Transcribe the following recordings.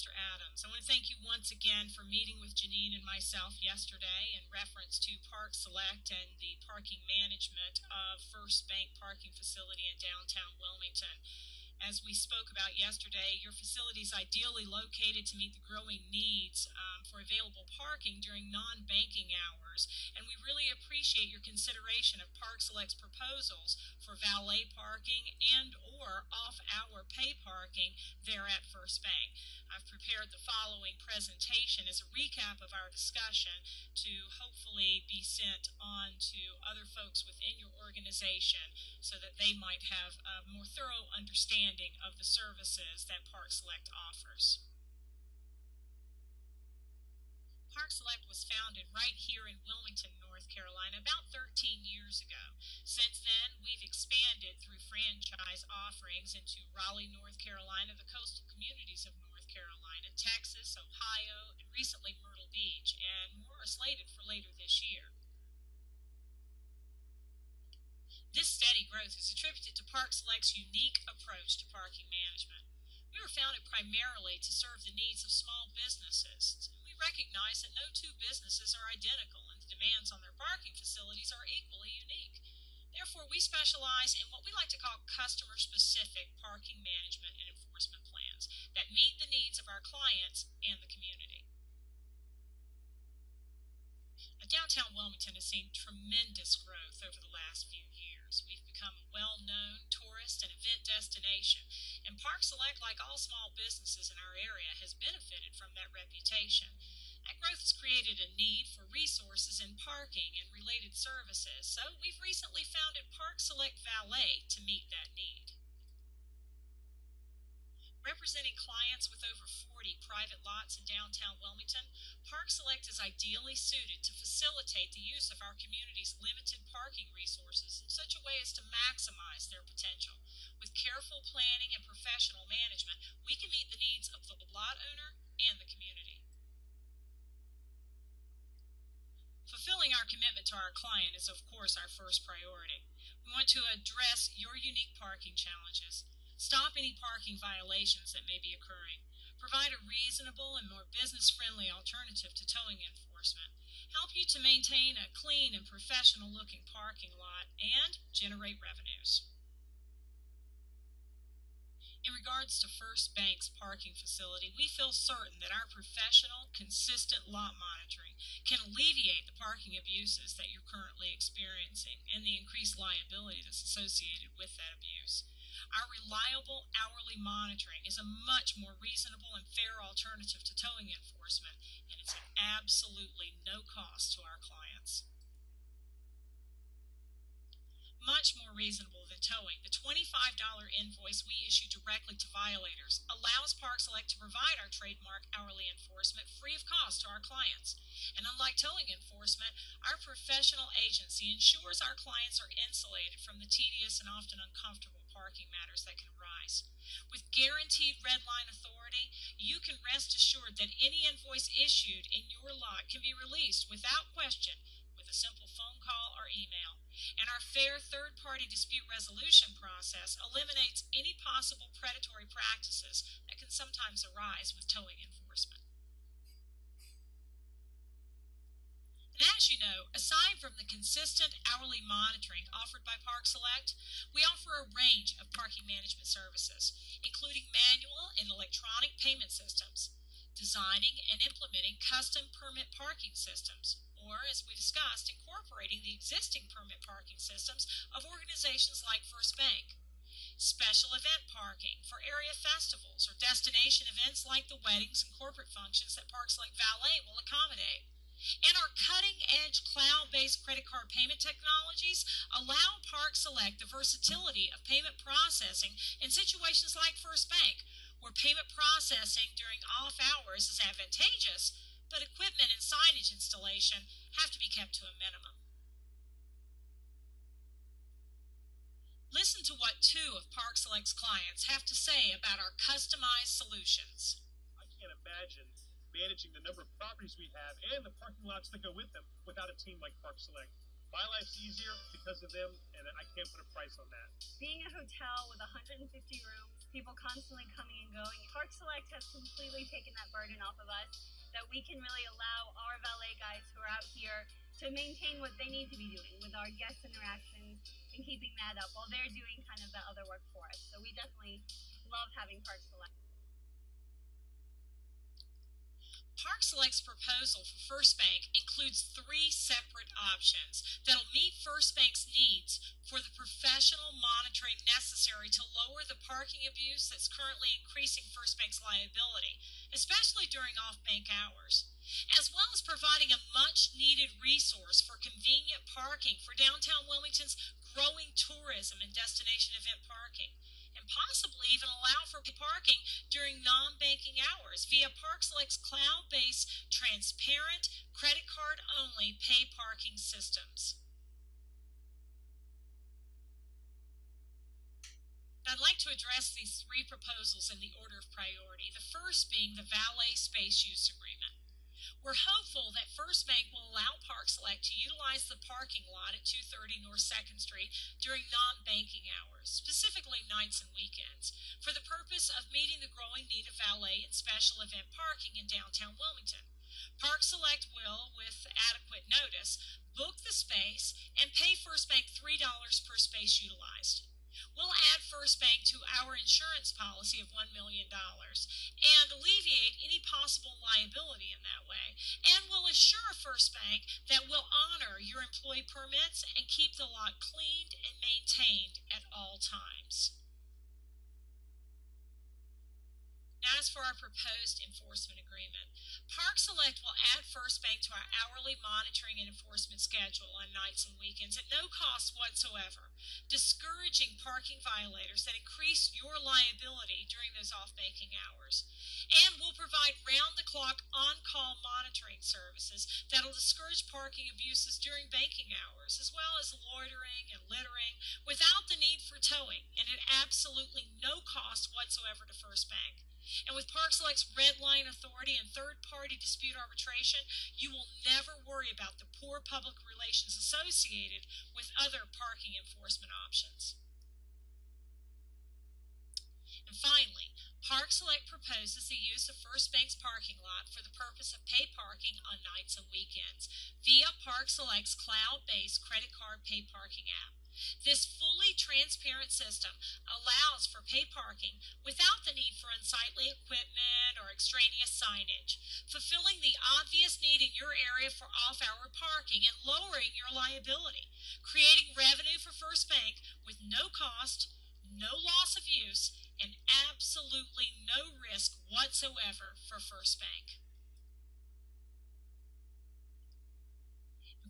Mr. Adams. I want to thank you once again for meeting with Janine and myself yesterday in reference to Park Select and the parking management of First Bank parking facility in downtown Wilmington. As we spoke about yesterday, your facility is ideally located to meet the growing needs for available parking during non-banking hours, and we really appreciate your consideration of Park Select's proposals for valet parking and or off-hour pay parking there at First Bank. I've prepared the following presentation as a recap of our discussion to hopefully be sent on to other folks within your organization so that they might have a more thorough understanding of the services that Park Select offers. Park Select was founded right here in Wilmington, North Carolina, about 13 years ago. Since then, we've expanded through franchise offerings into Raleigh, North Carolina, the coastal communities of North Carolina, Texas, Ohio, and recently Myrtle Beach, and more are slated for later this year. This steady growth is attributed to Park Select's unique approach to parking management. We were founded primarily to serve the needs of small businesses. We recognize that no two businesses are identical and the demands on their parking facilities are equally unique. Therefore, we specialize in what we like to call customer-specific parking management and enforcement plans that meet the needs of our clients and the community. Downtown Wilmington has seen tremendous growth over the last few years. We've become a well-known tourist and event destination, and Park Select, like all small businesses in our area, has benefited from that reputation. That growth has created a need for resources in parking and related services, so we've recently founded Park Select Valet to meet that need. Representing clients with over 40 private lots in downtown Wilmington, Park Select is ideally suited to facilitate the use of our community's limited parking resources in such a way as to maximize their potential. With careful planning and professional management, we can meet the needs of the lot owner and the community. Fulfilling our commitment to our client is, of course, our first priority. We want to address your unique parking challenges, stop any parking violations that may be occurring, provide a reasonable and more business-friendly alternative to towing enforcement, help you to maintain a clean and professional-looking parking lot, and generate revenues. In regards to First Bank's parking facility, we feel certain that our professional, consistent lot monitoring can alleviate the parking abuses that you're currently experiencing and the increased liability that's associated with that abuse. Our reliable hourly monitoring is a much more reasonable and fair alternative to towing enforcement, and it's at absolutely no cost to our clients. Much more reasonable than towing, the $25 invoice we issue directly to violators allows Park Select to provide our trademark hourly enforcement free of cost to our clients. And unlike towing enforcement, our professional agency ensures our clients are insulated from the tedious and often uncomfortable parking matters that can arise. With guaranteed red line authority, you can rest assured that any invoice issued in your lot can be released without question with a simple phone call or email. And our fair third-party dispute resolution process eliminates any possible predatory practices that can sometimes arise with towing enforcement. And as you know, aside from the consistent hourly monitoring offered by Park Select, we offer a range of parking management services, including manual and electronic payment systems, designing and implementing custom permit parking systems, or, as we discussed, incorporating the existing permit parking systems of organizations like First Bank. Special event parking for area festivals or destination events like the weddings and corporate functions that Park Select Valet will accommodate. And our cutting-edge cloud-based credit card payment technologies allow Park Select the versatility of payment processing in situations like First Bank, where payment processing during off hours is advantageous, but equipment and signage installation have to be kept to a minimum. Listen to what two of Park Select's clients have to say about our customized solutions. I can't imagine managing the number of properties we have and the parking lots that go with them without a team like Park Select. My life's easier because of them, and I can't put a price on that. Being a hotel with 150 rooms people constantly coming and going. Park Select has completely taken that burden off of us, that we can really allow our valet guys who are out here to maintain what they need to be doing with our guest interactions and keeping that up while they're doing kind of the other work for us. So we definitely love having Park Select. Park Select's proposal for First Bank includes three separate options that'll meet First Bank's needs for the professional monitoring necessary to lower the parking abuse that's currently increasing First Bank's liability, especially during off-bank hours, as well as providing a much-needed resource for convenient parking for downtown Wilmington's growing tourism and destination event parking, and possibly even allow for parking during non-banking hours via Park Select's cloud-based, transparent, credit card only pay parking systems. I'd like to address these three proposals in the order of priority, the first being the valet space use agreement. We're hopeful that First Bank will allow Park Select to utilize the parking lot at 230 North 2nd Street during non-banking hours, specifically nights and weekends, for the purpose of meeting the growing need of valet and special event parking in downtown Wilmington. Park Select will, with adequate notice, book the space and pay First Bank $3 per space utilized. We'll add First Bank to our insurance policy of $1 million and alleviate any possible liability in that way, and will assure First Bank that we'll honor your employee permits and keep the lot cleaned and maintained at all times. Now, as for our proposed enforcement agreement, Park Select will add First Bank to our hourly monitoring and enforcement schedule on nights and weekends at no cost whatsoever, discouraging parking violators that increase your liability during those off-banking hours. And we'll provide round-the-clock on-call monitoring services that'll discourage parking abuses during banking hours, as well as loitering and littering without the need for towing, and at absolutely no cost whatsoever to First Bank. And with Park Select's red line authority and third-party dispute arbitration, you will never worry about the poor public relations associated with other parking enforcement options. And finally, Park Select proposes the use of First Bank's parking lot for the purpose of pay parking on nights and weekends via Park Select's cloud-based credit card pay parking app. This fully transparent system allows for pay parking without the need for unsightly equipment or extraneous signage, fulfilling the obvious need in your area for off-hour parking and lowering your liability, creating revenue for First Bank with no cost, no loss of use, and absolutely no risk whatsoever for First Bank.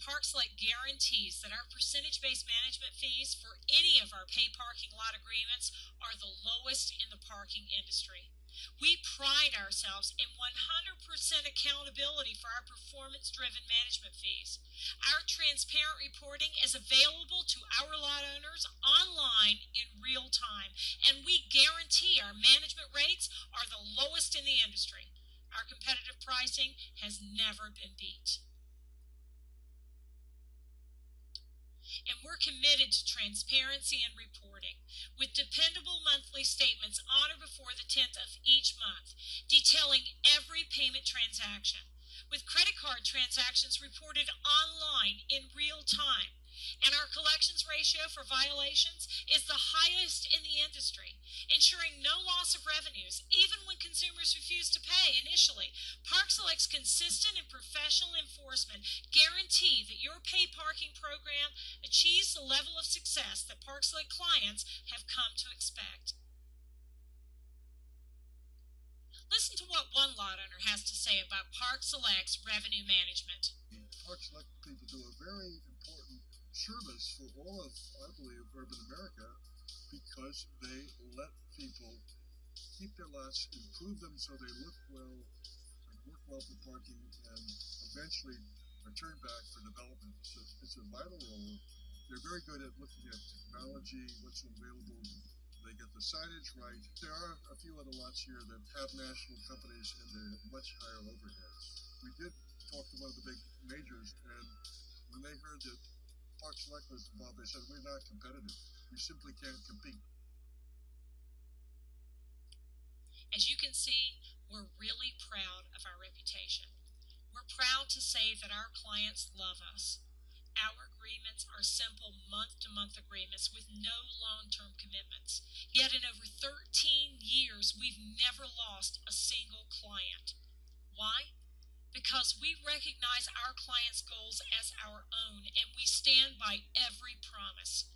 Park Select guarantees that our percentage-based management fees for any of our pay parking lot agreements are the lowest in the parking industry. We pride ourselves in 100% accountability for our performance-driven management fees. Our transparent reporting is available to our lot owners online in real time, and we guarantee our management rates are the lowest in the industry. Our competitive pricing has never been beat. And we're committed to transparency and reporting, with dependable monthly statements on or before the 10th of each month, detailing every payment transaction, with credit card transactions reported online in real time. And our collections ratio for violations is the highest in the industry, ensuring no loss of revenues even when consumers refuse to pay initially. Park Select's consistent and professional enforcement guarantee that your pay parking program achieves the level of success that Park Select clients have come to expect. Listen to what one lot owner has to say about Park Select's revenue management. Park Select people do a very important service for all of, I believe, urban America, because they let people keep their lots, improve them so they look well and work well for parking, and eventually return back for development. So it's a vital role. They're very good at looking at technology, what's available. They get the signage right. There are a few other lots here that have national companies and they have much higher overheads. We did talk to one of the big majors, and when they heard that Park Select was involved, they said, we're not competitive. We simply can't compete. see, we're really proud of our reputation. We're proud to say that our clients love us. Our agreements are simple month-to-month agreements with no long-term commitments. Yet in over 13 years, we've never lost a single client. Why? Because we recognize our clients' goals as our own and we stand by every promise.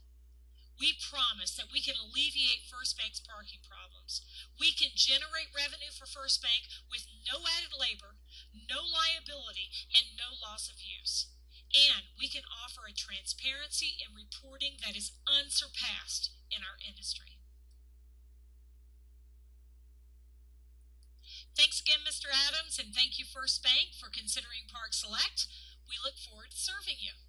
We promise that we can alleviate First Bank's parking problems. We can generate revenue for First Bank with no added labor, no liability, and no loss of use. And we can offer a transparency in reporting that is unsurpassed in our industry. Thanks again, Mr. Adams, and thank you, First Bank, for considering Park Select. We look forward to serving you.